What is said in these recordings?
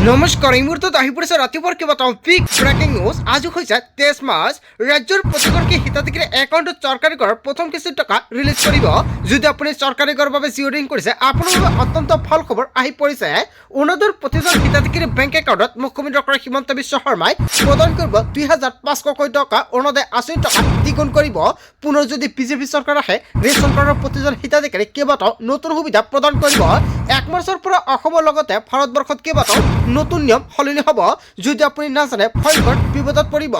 নমস্কাৰ এই মুহূৰ্তত আহি পৰিছে ৰাতিপুৱাৰ কেইবাটাও বিগ ব্ৰেকিং নিউজ। আজি হৈছে 23 মাৰ্চ। ৰাজ্যৰ প্ৰতিগৰাকী হিতাধিকাৰীৰ একাউণ্টত চৰকাৰী ঘৰৰ প্ৰথম কিস্তিৰ টকা ৰিলিজ কৰিব। যদি আপুনি চৰকাৰী ঘৰৰ বাবে জিঅ' ৰিং কৰিছে, আপোনাৰ বাবে অত্যন্ত ভাল খবৰ আহি পৰিছে। অৰুণোদয়ৰ প্ৰতিজন হিতাধিকাৰীৰ বেংক একাউণ্টত মুখ্যমন্ত্ৰী ডক্টৰ হিমন্ত বিশ্ব শৰ্মাই প্ৰদান কৰিব 2500কৈ টকা অৰুণোদয় আঁচনিৰ টকা দ্বিগুণ কৰিব। পুনৰ যদি বিজেপি চৰকাৰ আহে, ৰেচন কাৰ্ডৰ প্ৰতিজন হিতাধিকাৰীক কেইবাটাও নতুন সুবিধা প্ৰদান কৰিব। 1 মাৰ্চৰ পৰা অসমৰ লগতে ভাৰতবৰ্ষত কেইবাটাও নতুন নিয়ম সলনি হ'ব। যদি আপুনি নাজানে, ভয়ংকৰ বিপদত পৰিব।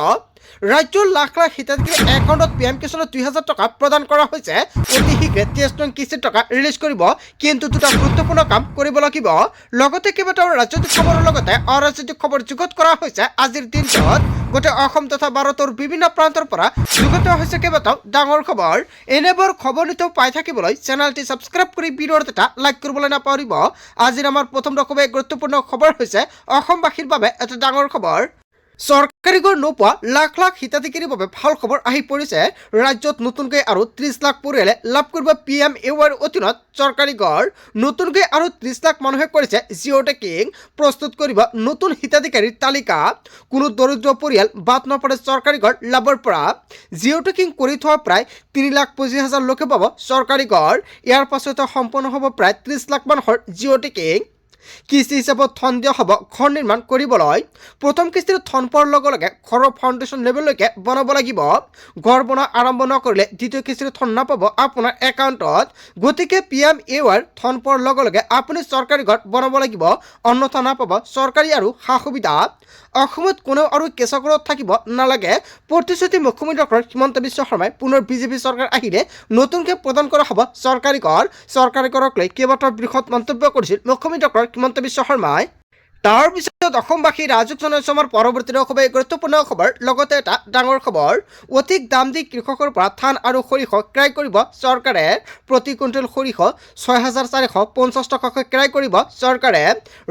ৰাজ্যৰ লাখ লাখ হিতাধিকাৰীৰ একাউণ্টত PM কিষাণৰ 2000 টকা প্ৰদান কৰা হৈছে। অতি শীঘ্ৰে 23 নং কিস্তিৰ টকা ৰিলিজ কৰিব, কিন্তু দুটা গুৰুত্বপূৰ্ণ কাম কৰিব লাগিব। লগতে কেইবাটাও ৰাজনৈতিক খবৰৰ লগতে অৰাজনৈতিক খবৰ যুগুত কৰা হৈছে। আজিৰ দিনটোত গোটেই অসম তথা ভাৰতৰ বিভিন্ন প্ৰান্তৰ পৰা যুগুত হৈছে কেইবাটাও ডাঙৰ খবৰ। এনেবোৰ খবৰ নিতৌ পাই থাকিবলৈ চেনেলটি ছাবস্ক্ৰাইব কৰি ভিডিঅ'ত এটা লাইক কৰিবলৈ নাপাহৰিব। আজিৰ আমাৰ প্ৰথম খুবেই গুৰুত্বপূৰ্ণ খবৰ হৈছে অসমবাসীৰ বাবে এটা ডাঙৰ খবৰ। চৰকাৰী ঘৰ নোপোৱা লাখ লাখ হিতাধিকাৰীৰ বাবে ভাল খবৰ আহি পৰিছে। ৰাজ্যত নতুনকৈ আৰু 30 লাখ পৰিয়ালে লাভ কৰিব PMAYৰ অধীনত চৰকাৰী ঘৰ। নতুনকৈ আৰু 30 লাখ মানুহে কৰিছে জিঅ' টেকিং। প্ৰস্তুত কৰিব নতুন হিতাধিকাৰীৰ তালিকা। কোনো দৰিদ্ৰ পৰিয়াল বাদ নপৰে চৰকাৰী ঘৰ লাভৰ পৰা। জিঅ' টেকিং কৰি থোৱা প্ৰায় 3,25,000 লোকে পাব চৰকাৰী ঘৰ। ইয়াৰ পাছতে সম্পন্ন হ'ব প্ৰায় 30 লাখ মানুহৰ জিঅ' টেকিং। কিস্তি হিচাপত ধন দিয়া হ'ব ঘৰ নিৰ্মাণ কৰিবলৈ। প্ৰথম কিস্তিৰ ধন পোৱাৰ লগে লগে ঘৰৰ ফাউণ্ডেশ্যন লেভেললৈকে বনাব লাগিব। ঘৰ বনোৱা আৰম্ভ নকৰিলে দ্বিতীয় কিস্তিৰ ধন নাপাব আপোনাৰ একাউণ্টত। গতিকে PMAYৰ ধন পোৱাৰ লগে লগে আপুনি চৰকাৰী ঘৰ বনাব লাগিব, অন্যথা নাপাব চৰকাৰী আৰু সা সুবিধা। অসমত কোনেও আৰু কেঁচা ঘৰত থাকিব নালাগে। প্ৰতিশ্ৰুতি মুখ্যমন্ত্ৰী ডক্টৰ হিমন্ত বিশ্ব শৰ্মাই পুনৰ বিজেপি চৰকাৰ আহিলে নতুনকৈ প্ৰদান কৰা হ'ব চৰকাৰী ঘৰ। চৰকাৰী ঘৰক লৈ কেইবাটাও বৃহৎ মন্তব্য কৰিছিল মুখ্যমন্ত্ৰী ডক্টৰ হিমন্ত বিশ্ব শৰ্মাই। তাৰ পিছত অসমবাসী ৰাজুক জনাইছে আমাৰ পৰৱৰ্তী খুবেই গুৰুত্বপূৰ্ণ খবৰ, লগতে এটা ডাঙৰ খবৰ। অধিক দাম দি কৃষকৰ পৰা ধান আৰু সৰিয়হ ক্ৰয় কৰিব চৰকাৰে। প্ৰতি কুইণ্টেল সৰিয়হ 6,450 টকাকৈ ক্ৰয় কৰিব চৰকাৰে।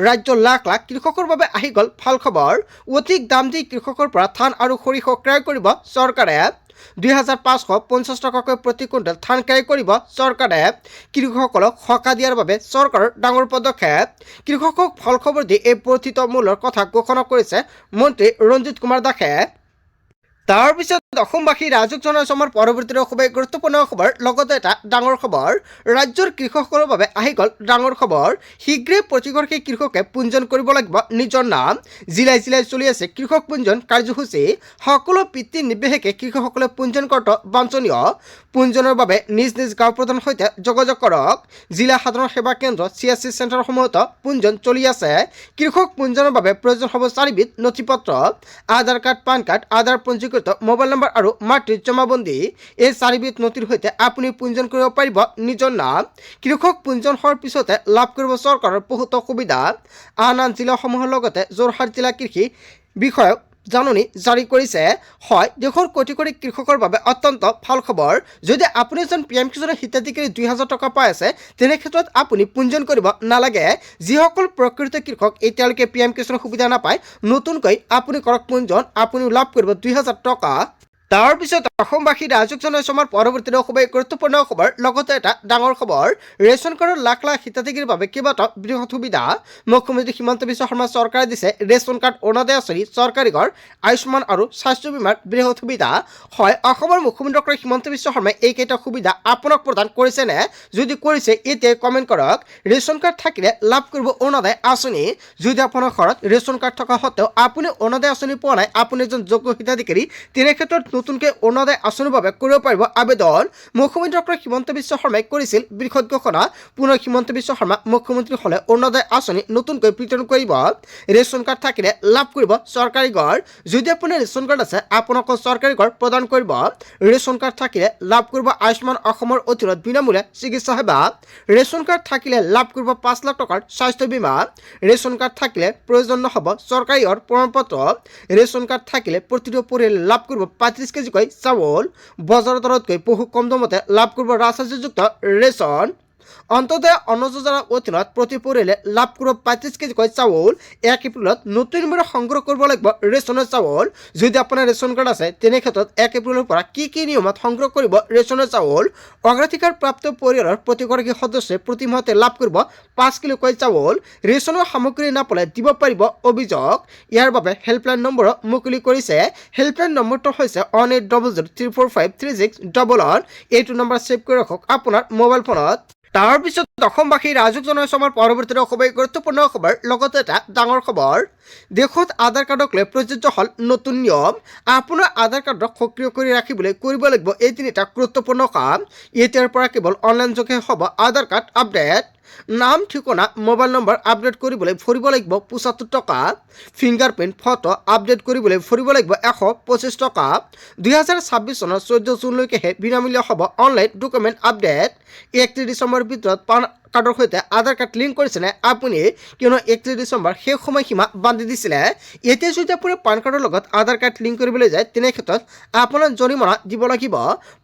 ৰাজ্যৰ লাখ লাখ কৃষকৰ বাবে আহি গ'ল ভাল খবৰ। অধিক দাম দি কৃষকৰ পৰা ধান আৰু সৰিয়হ ক্ৰয় কৰিব চৰকাৰে। 2,550 টকাকৈ প্ৰতি কুইণ্টেল ধান ক্ৰয় কৰিব চৰকাৰে। কৃষকসকলক সকাহ দিয়াৰ বাবে চৰকাৰৰ ডাঙৰ পদক্ষেপ। কৃষকক ভাল খবৰ দি এই বৰ্ধিত মূল্যৰ কথা ঘোষণা কৰিছে মন্ত্ৰী ৰঞ্জিত কুমাৰ দাসে। তাৰ পিছত অসমবাসী ৰাজুক জনাইছে আমাৰ পৰৱৰ্তী খুবেই গুৰুত্বপূৰ্ণ খবৰ, লগতে এটা ডাঙৰ খবৰ। ৰাজ্যৰ কৃষকসকলৰ বাবে আহি গ'ল ডাঙৰ খবৰ। শীঘ্ৰে প্ৰতিগৰাকী কৃষকে পঞ্জীয়ন কৰিব লাগিব নিজৰ নাম। জিলাই জিলাই চলি আছে কৃষক পঞ্জীয়ন কাৰ্যসূচী। সকলো পিতৃ নিৰ্বিশেষে কৃষকসকলে পঞ্জীয়ন কৰাটো বাঞ্ছনীয়। পঞ্জীয়নৰ বাবে নিজ নিজ গাঁও প্ৰধানৰ সৈতে যোগাযোগ কৰক। জিলা সাধাৰণ সেৱা কেন্দ্ৰ CSC চেণ্টাৰসমূহতো পঞ্জীয়ন চলি আছে। কৃষক পঞ্জীয়নৰ বাবে প্ৰয়োজন হ'ব 4বিধ নথিপত্ৰ: আধাৰ কাৰ্ড, পান কাৰ্ড, আধাৰ পঞ্জীকৃত মোবাইল নম্বৰ আৰু মাতৃৰ জমাবন্দী। এই 4বিধ নথিৰ সৈতে আপুনি পঞ্জীয়ন কৰিব পাৰিব নিজৰ নাম। কৃষক পঞ্জীয়ন হোৱাৰ পিছতে লাভ কৰিব চৰকাৰৰ বহুতো সুবিধা। আন জিলাসমূহৰ লগতে যোৰহাট জিলা কৃষি বিষয়ক জাননী জাৰি কৰিছে। হয়, দেশৰ কোটি কোটি কৃষকৰ বাবে অত্যন্ত ভাল খবৰ। যদি আপুনি এজন PM কিষাণৰ হিতাধিকাৰী 2,000 টকা পাই আছে, তেনে ক্ষেত্ৰত আপুনি পঞ্জীয়ন কৰিব নালাগে। যিসকল প্ৰকৃত কৃষক এতিয়ালৈকে PM কিষাণৰ সুবিধা নাপায়, নতুনকৈ আপুনি কৰক পঞ্জীয়ন, আপুনিও লাভ কৰিব 2,000 টকা। তাৰ পিছত অসমবাসী ৰাজুক জনাইছে আমাৰ পৰৱৰ্তী খুবেই গুৰুত্বপূৰ্ণ খবৰ, লগতে এটা ডাঙৰ খবৰ। ৰেচন কাৰ্ডৰ লাখ লাখ হিতাধিকাৰীৰ বাবে কেইবাটাও বৃহৎ সুবিধা। মুখ্যমন্ত্ৰী হিমন্ত বিশ্ব শৰ্মা চৰকাৰে দিছে ৰেচন কাৰ্ড, অৰুণোদয় আঁচনি, চৰকাৰী ঘৰ, আয়ুষ্মান আৰু স্বাস্থ্য বীমাৰ বৃহৎ সুবিধা। হয়, অসমৰ মুখ্যমন্ত্ৰী ডক্টৰ হিমন্ত বিশ্ব শৰ্মাই এইকেইটা সুবিধা আপোনাক প্ৰদান কৰিছেনে? যদি কৰিছে এতিয়াই কমেণ্ট কৰক। ৰেচন কাৰ্ড থাকিলে লাভ কৰিব অৰুণোদয় আঁচনি। যদি আপোনাৰ ঘৰত ৰেচন কাৰ্ড থকা সত্ত্বেও আপুনি অৰুণোদয় আঁচনি পোৱা নাই, আপুনি এজন যোগ্য হিতাধিকাৰী, তেনে ক্ষেত্ৰত নতুনকৈ অৰুণোদয় আঁচনিৰ বাবে কৰিব পাৰিব আবেদন। মুখ্যমন্ত্ৰী ডক্টৰ হিমন্ত বিশ্ব শৰ্মাই কৰিছিল বৃহৎ ঘোষণা। পুনৰ হিমন্ত বিশ্ব শৰ্মা মুখ্যমন্ত্ৰী হ'লে অৰুণোদয় আঁচনি নতুনকৈ বিতৰণ কৰিব। ৰেচন কাৰ্ড থাকিলে লাভ কৰিব চৰকাৰী ঘৰ। যদি আপোনাৰ ৰেচন কাৰ্ড আছে, আপোনাকো চৰকাৰী ঘৰ প্ৰদান কৰিব। ৰেচন কাৰ্ড থাকিলে লাভ কৰিব আয়ুষ্মান অসমৰ অধীনত বিনামূলীয়া চিকিৎসা সেৱা। ৰেচন কাৰ্ড থাকিলে লাভ কৰিব 5 লাখ টকাৰ স্বাস্থ্য বীমা। ৰেচন কাৰ্ড থাকিলে প্ৰয়োজন নহ'ব চৰকাৰী ঘৰ প্ৰমাণপত্ৰ। ৰেচন কাৰ্ড থাকিলে প্ৰতিটো পৰিয়ালে লাভ কৰিব 35 কেজিকৈ চাউল। বজাৰৰ দৰতকৈ বহু কম দামতে লাভ কৰিব ৰাজসাহায্যযুক্ত ৰেচন। অন্তদয় অন্ন যোজনাৰ অধীনত প্ৰতি পৰিয়ালে লাভ কৰিব 35 কেজিকৈ চাউল 1 এপ্ৰিলত নতুন মূল্য সংগ্ৰহ কৰিব লাগিব ৰেচনৰ চাউল যদি আপোনাৰ ৰেচন কাৰ্ড আছে তেনে ক্ষেত্ৰত 1 এপ্ৰিলৰ পৰা কি নিয়মত সংগ্ৰহ কৰিব ৰেচনৰ চাউল অগ্ৰাধিকাৰ প্ৰাপ্ত পৰিয়ালৰ প্ৰতিগৰাকী সদস্যই প্ৰতি মাহতে লাভ কৰিব 5 কিলোকৈ চাউল ৰেচনৰ সামগ্ৰী নাপালে দিব পাৰিব অভিযোগ ইয়াৰ বাবে হেল্পলাইন নম্বৰ মুকলি কৰিছে হেল্পলাইন নম্বৰটো হৈছে 180034536111 এইটো নম্বৰ সেভ কৰি ৰাখক আপোনাৰ মোবাইল ফোনত তাৰ পিছত অসমবাসী ৰাজুক জনাইছো আমাৰ পৰৱৰ্তী খুবেই গুৰুত্বপূৰ্ণ খবৰ লগতে এটা ডাঙৰ খবৰ দেশত আধাৰ কাৰ্ডক লৈ প্ৰযোজ্য হল নতুন নিয়ম আপোনাৰ আধাৰ কাৰ্ডক সক্ৰিয় কৰি ৰাখিবলৈ কৰিব লাগিব এই তিনিটা গুৰুত্বপূৰ্ণ কাম এতিয়াৰ পৰা কেৱল অনলাইন যোগে হ'ব আধাৰ কাৰ্ড আপডেট নাম ঠিকনা মোবাইল নম্বৰ আপডেট কৰিবলৈ ভৰিব লাগিব ৭৫ টকা ফিংগাৰপ্ৰিণ্ট ফটো আপডেট কৰিবলৈ ভৰিব লাগিব ১২৫ টকা ২০২৬ চনৰ ১৪ জুনলৈকেহে বিনামূলীয়া হ'ব অনলাইন ডকুমেণ্ট আপডেট ৩১ ডিচেম্বৰৰ ভিতৰত পান কাৰ্ডৰ সৈতে আধাৰ কাৰ্ড লিংক কৰিছেনে আপুনি কিয়নো ৩১ ডিচেম্বৰ শেষ সময়সীমা বান্ধি দিছিলে এতিয়া যদি আপুনি পান কাৰ্ডৰ লগত আধাৰ কাৰ্ড লিংক কৰিবলৈ যায় তেনে ক্ষেত্ৰত আপোনাৰ জৰিমনা দিব লাগিব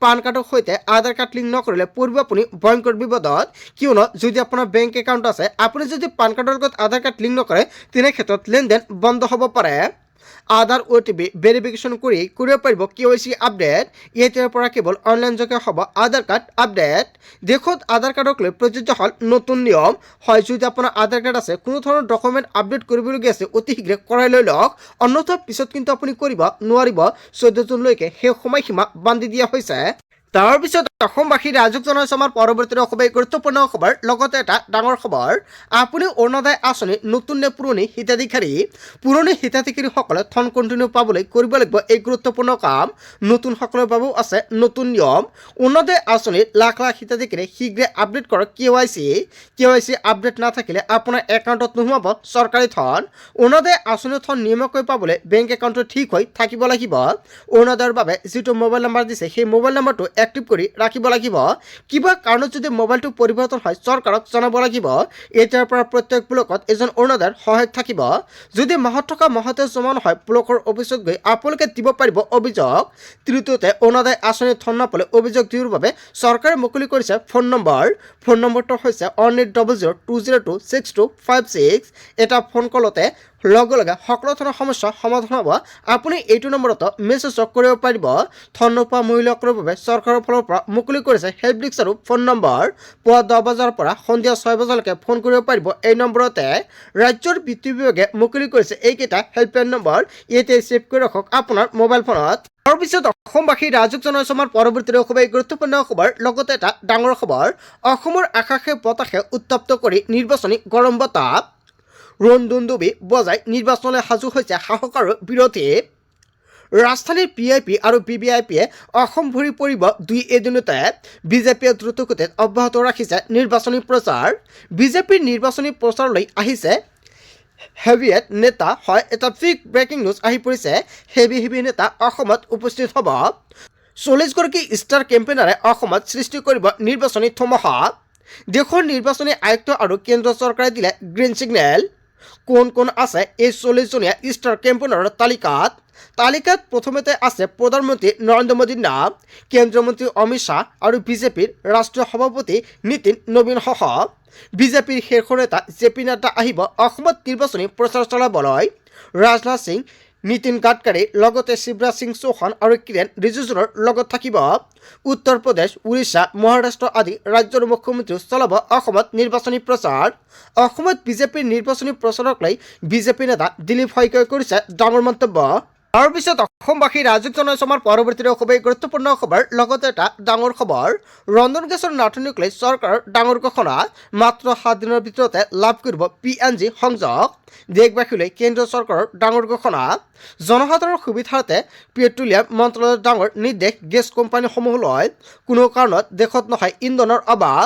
পান কাৰ্ডৰ সৈতে আধাৰ কাৰ্ড লিংক নকৰিলে পৰিব আপুনি ভয়ংকৰ বিপদত কিয়নো যদি আপোনাৰ বেংক একাউণ্ট আছে আপুনি যদি পান কাৰ্ডৰ লগত আধাৰ কাৰ্ড লিংক নকৰে তেনে ক্ষেত্ৰত লেনদেন বন্ধ হ'ব পাৰে আধাৰ OTP ভেৰিফিকেশ্যন কৰি কৰিব পাৰিব KYC আপডেট এতিয়াৰ পৰা কেৱল অনলাইন যোগে হ'ব আধাৰ কাৰ্ড আপডেট দেশত আধাৰ কাৰ্ডক লৈ প্ৰযোজ্য হ'ল নতুন নিয়ম হয় যদি আপোনাৰ আধাৰ কাৰ্ড আছে কোনো ধৰণৰ ডকুমেণ্ট আপডেট কৰিবলগীয়া আছে অতি শীঘ্ৰে কৰাই লৈ লওক অন্যথা পিছত কিন্তু আপুনি কৰিব নোৱাৰিব 14 জুনলৈকে সেই সময়সীমা বান্ধি দিয়া হৈছে তাৰ পিছত অসমবাসী ৰাজুক জনাইছো আমাৰ পৰৱৰ্তী খুবেই গুৰুত্বপূৰ্ণ খবৰ লগতে এটা ডাঙৰ খবৰ আপুনি অৰুণোদয় আঁচনি নতুন নে পুৰণি হিতাধিকাৰীসকলে ধন কণ্টিনিউ পাবলৈ কৰিব লাগিব এই গুৰুত্বপূৰ্ণ কাম নতুনসকলৰ বাবেও আছে নতুন নিয়ম অৰুণোদয় আঁচনিৰ লাখ লাখ হিতাধিকাৰী শীঘ্ৰে আপডেট কৰক KYC আপডেট নাথাকিলে আপোনাৰ একাউণ্টত নোসোমাব চৰকাৰী ধন অৰুণোদয় আঁচনিৰ ধন নিয়মীয়াকৈ পাবলৈ বেংক একাউণ্টটো ঠিক হৈ থাকিব লাগিব অৰুণোদয়ৰ বাবে যিটো মোবাইল নম্বৰ দিছে সেই মোবাইল নম্বৰটো এক্টিভ কৰি ৰাখিব লাগিব কিবা কাৰণত যদি মোবাইলটো পৰিৱৰ্তন হয় চৰকাৰক জনাব লাগিব এতিয়াৰ পৰা প্ৰত্যেক ব্লকত এজন অৰুণোদয়ৰ সহায়ক থাকিব যদি মাহত থকা মাহতে জমা নহয় ব্লকৰ অফিচত গৈ আপোনালোকে দিব পাৰিব অভিযোগ তৃতীয়তে অৰুণোদয় আঁচনিৰ ধন নাপালে অভিযোগ দিয়াৰ বাবে চৰকাৰে মুকলি কৰিছে ফোন নম্বৰটো হৈছে 1800202626 এটা ফোন কলতে লগে লগে সকলো ধৰণৰ সমস্যা সমাধান হ'ব আপুনি এইটো নম্বৰত মেছেজ কৰিব পাৰিব ধন নোপোৱা মহিলাসকলৰ বাবে চৰকাৰৰ ফালৰ পৰা মুকলি কৰিছে হেল্প ডেস্ক আৰু ফোন নম্বৰ পুৱা 10 বজাৰ পৰা সন্ধিয়া 6 বজালৈকে ফোন কৰিব পাৰিব এই নম্বৰতে ৰাজ্যৰ বিত্ত বিভাগে মুকলি কৰিছে এইকেইটা হেল্পলাইন নম্বৰ ইয়াতে ছেভ কৰি ৰাখক আপোনাৰ মোবাইল ফোনত তাৰ পিছত অসমবাসী ৰাজুক জনাইছো আমাৰ পৰৱৰ্তী খুবেই গুৰুত্বপূৰ্ণ খবৰ লগতে এটা ডাঙৰ খবৰ অসমৰ আকাশে বতাহে উত্তপ্ত কৰি নিৰ্বাচনী গৰম বতাহ ৰন্দুন্দুবি বজাই নিৰ্বাচনলৈ সাজু হৈছে শাসক আৰু বিৰোধী ৰাজধানীৰ PIP আৰু BVIPয়ে অসম ভৰি পৰিব দুই এদিনতে বিজেপিয়ে দ্ৰুতগতিত অব্যাহত ৰাখিছে নিৰ্বাচনী প্ৰচাৰ বিজেপিৰ নিৰ্বাচনী প্ৰচাৰলৈ আহিছে হেভিয়েট নেতা হয় এটা বিগ ব্ৰেকিং নিউজ আহি পৰিছে হেভি নেতা অসমত উপস্থিত হ'ব 40 গৰাকী ষ্টাৰ কেম্পেইনাৰে অসমত সৃষ্টি কৰিব নিৰ্বাচনী ধুমুহা দেশৰ নিৰ্বাচনী আয়ুক্ত আৰু কেন্দ্ৰ চৰকাৰে দিলে গ্ৰীণ সিগনেল কোন আছে এই 40 জনীয়া ষ্টাৰ কেম্পেইনাৰৰ তালিকাত প্ৰথমতে আছে প্ৰধানমন্ত্ৰী নৰেন্দ্ৰ মোদীৰ নাম কেন্দ্ৰীয় মন্ত্ৰী অমিত শ্বাহ আৰু বিজেপিৰ ৰাষ্ট্ৰীয় সভাপতি নীতিন নবীন সহ বিজেপিৰ শীৰ্ষ নেতা JP নাড্ডা আহিব অসমত নিৰ্বাচনী প্ৰচাৰ চলাবলৈ ৰাজনাথ সিং নীতিন গাডকাৰী লগতে শিৱৰাজ সিং চৌহান আৰু কিৰেণ ৰিজিজুৰ লগত থাকিব উত্তৰ প্ৰদেশ উৰিষ্যা মহাৰাষ্ট্ৰ আদি ৰাজ্যৰ মুখ্যমন্ত্ৰী চলাব অসমত নিৰ্বাচনী প্ৰচাৰ অসমত বিজেপিৰ নিৰ্বাচনী প্ৰচাৰক লৈ বিজেপি নেতা দিলীপ শইকীয়াই কৰিছে ডাঙৰ মন্তব্য তাৰ পিছত অসমবাসী ৰাজুক জনাইছো আমাৰ পৰৱৰ্তী খুবেই গুৰুত্বপূৰ্ণ খবৰ লগতে এটা ডাঙৰ খবৰ ৰন্ধন গেছৰ নাটনিক লৈ চৰকাৰৰ ডাঙৰ ঘোষণা মাত্ৰ 7 দিনৰ ভিতৰতে লাভ কৰিব PNG সংযোগ দেশবাসীলৈ কেন্দ্ৰ চৰকাৰৰ ডাঙৰ ঘোষণা জনসাধাৰণৰ সুবিধাৰ্থে পেট্ৰলিয়াম মন্ত্ৰালয়ৰ ডাঙৰ নিৰ্দেশ গেছ কোম্পানীসমূহলৈ কোনো কাৰণত দেশত নহয় ইন্ধনৰ অভাৱ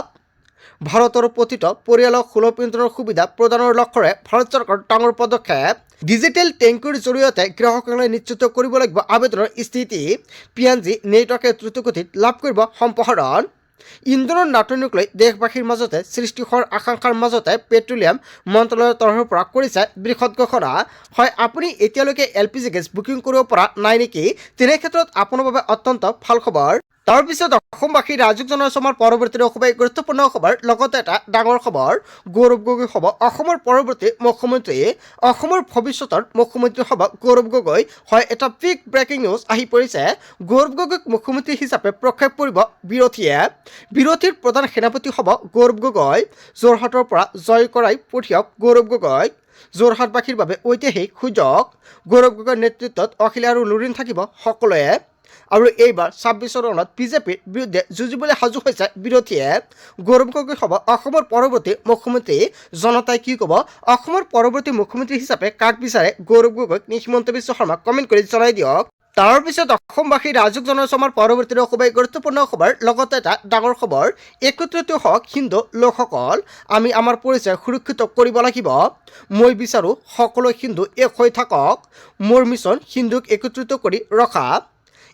ভাৰতৰ প্ৰতিটো পৰিয়ালক সুলভ ইন্ধনৰ সুবিধা প্ৰদানৰ লক্ষ্যৰে ভাৰত চৰকাৰৰ ডাঙৰ পদক্ষেপ ডিজিটেল টেংকিৰ জৰিয়তে গ্ৰাহকসকলে নিশ্চিত কৰিব লাগিব আবেদনৰ স্থিতি PNG নেটৱৰ্কে দ্ৰুতগতিত লাভ কৰিব সম্প্ৰসাৰণ ইন্ধনৰ নাটনিক লৈ দেশবাসীৰ মাজতে সৃষ্টি হোৱাৰ আশংকাৰ মাজতে পেট্ৰলিয়াম মন্ত্ৰালয়ৰ তৰফৰ পৰা কৰিছে বৃহৎ ঘোষণা হয় আপুনি এতিয়ালৈকে LPG গেছ বুকিং কৰিব পৰা নাই নেকি তেনে ক্ষেত্ৰত আপোনাৰ বাবে অত্যন্ত ভাল খবৰ তাৰপিছত অসমবাসী ৰাইজক জনাইছোঁ আমাৰ পৰৱৰ্তী খুবেই গুৰুত্বপূৰ্ণ খবৰ লগতে এটা ডাঙৰ খবৰ গৌৰৱ গগৈ হ'ব অসমৰ পৰৱৰ্তী মুখ্যমন্ত্ৰী অসমৰ ভৱিষ্যতৰ মুখ্যমন্ত্ৰী হ'ব গৌৰৱ গগৈ হয় এটা বিগ ব্ৰেকিং নিউজ আহি পৰিছে গৌৰৱ গগৈক মুখ্যমন্ত্ৰী হিচাপে প্ৰক্ষেপ কৰিব বিৰোধীৰ প্ৰধান সেনাপতি হ'ব গৌৰৱ গগৈ যোৰহাটৰ পৰা জয় কৰাই পঠিয়াওক গৌৰৱ গগৈক যোৰহাটবাসীৰ বাবে ঐতিহাসিক সুযোগ গৌৰৱ গগৈৰ নেতৃত্বত অখিল আৰু লুৰিণ থাকিব সকলোৱে আৰু এইবাৰ ২৬ চনত বিজেপিৰ বিৰুদ্ধে যুঁজিবলৈ সাজু হৈছে বিৰোধীয়ে গৌৰৱ গগৈ হ'ব অসমৰ পৰৱৰ্তী মুখ্যমন্ত্ৰী জনতাই কি ক'ব অসমৰ পৰৱৰ্তী মুখ্যমন্ত্ৰী হিচাপে কাক বিচাৰে গৌৰৱ গগৈক হিমন্ত বিশ্ব শৰ্মাক কমেণ্ট কৰি জনাই দিয়ক তাৰপিছত অসমবাসী ৰাইজক জনাইছোঁ আমাৰ পৰৱৰ্তী খুবেই গুৰুত্বপূৰ্ণ খবৰ লগতে এটা ডাঙৰ খবৰ একত্ৰিত হওক হিন্দু লোকসকল আমি আমাৰ পৰিচয় সুৰক্ষিত কৰিব লাগিব মই বিচাৰোঁ সকলো হিন্দু এক হৈ থাকক মোৰ মিছন হিন্দুক একত্ৰিত কৰি ৰখা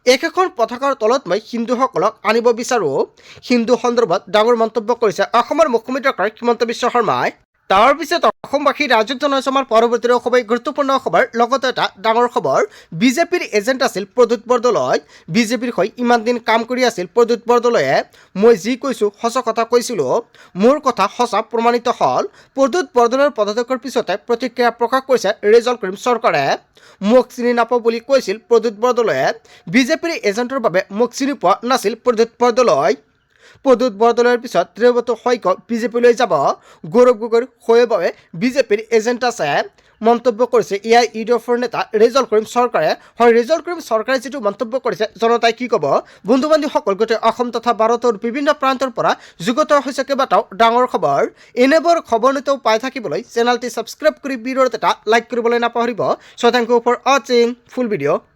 একেখন পতাকাৰ তলত মই হিন্দুসকলক আনিব বিচাৰোঁ হিন্দু সন্দৰ্ভত ডাঙৰ মন্তব্য কৰিছে অসমৰ মুখ্যমন্ত্ৰী হিমন্ত বিশ্ব শৰ্মাই তাৰপিছত অসমবাসী ৰাইজক জনাইছোঁ আমাৰ পৰৱৰ্তী খুবেই গুৰুত্বপূৰ্ণ খবৰ লগতে এটা ডাঙৰ খবৰ বিজেপিৰ এজেণ্ট আছিল প্ৰদ্যুৎ বৰদলৈ বিজেপিৰ হৈ ইমান দিন কাম কৰি আছিল প্ৰদ্যুৎ বৰদলৈয়ে মই যি কৈছোঁ সঁচা কথা কৈছিলোঁ মোৰ কথা সঁচা প্ৰমাণিত হ'ল প্ৰদ্যুৎ বৰদলৈৰ পদত্যাগৰ পিছতে প্ৰতিক্ৰিয়া প্ৰকাশ কৰিছে ৰিজাল্ট কৰিম চৰকাৰে মোক চিনি নাপাওঁ বুলি কৈছিল প্ৰদ্যুৎ বৰদলৈয়ে বিজেপিৰ এজেণ্টৰ বাবে মোক চিনি পোৱা নাছিল প্ৰদ্যুৎ বৰদলৈৰ পিছত ত্ৰিবত শইকীয়া বিজেপিলৈ যাব গৌৰৱ গগৈৰ হৈৰ বাবে বিজেপিৰ এজেণ্ট আছে মন্তব্য কৰিছে এয়াই ইউডিএফৰ নেতা ৰিজাল্ট কৰিম চৰকাৰে হয় ৰিজাল্ট কৰিম চৰকাৰে যিটো মন্তব্য কৰিছে জনতাই কি ক'ব বন্ধু বান্ধৱীসকল গোটেই অসম তথা ভাৰতৰ বিভিন্ন প্ৰান্তৰ পৰা যুগত হৈছে কেইবাটাও ডাঙৰ খবৰ এনেবোৰ খবৰ নিতৌ পাই থাকিবলৈ চেনেলটি ছাবস্ক্ৰাইব কৰি ভিডিঅ'ত এটা লাইক কৰিবলৈ নাপাহৰিব চ' থেংক ইউ ফৰ ৱাচিং ফুল ভিডিঅ'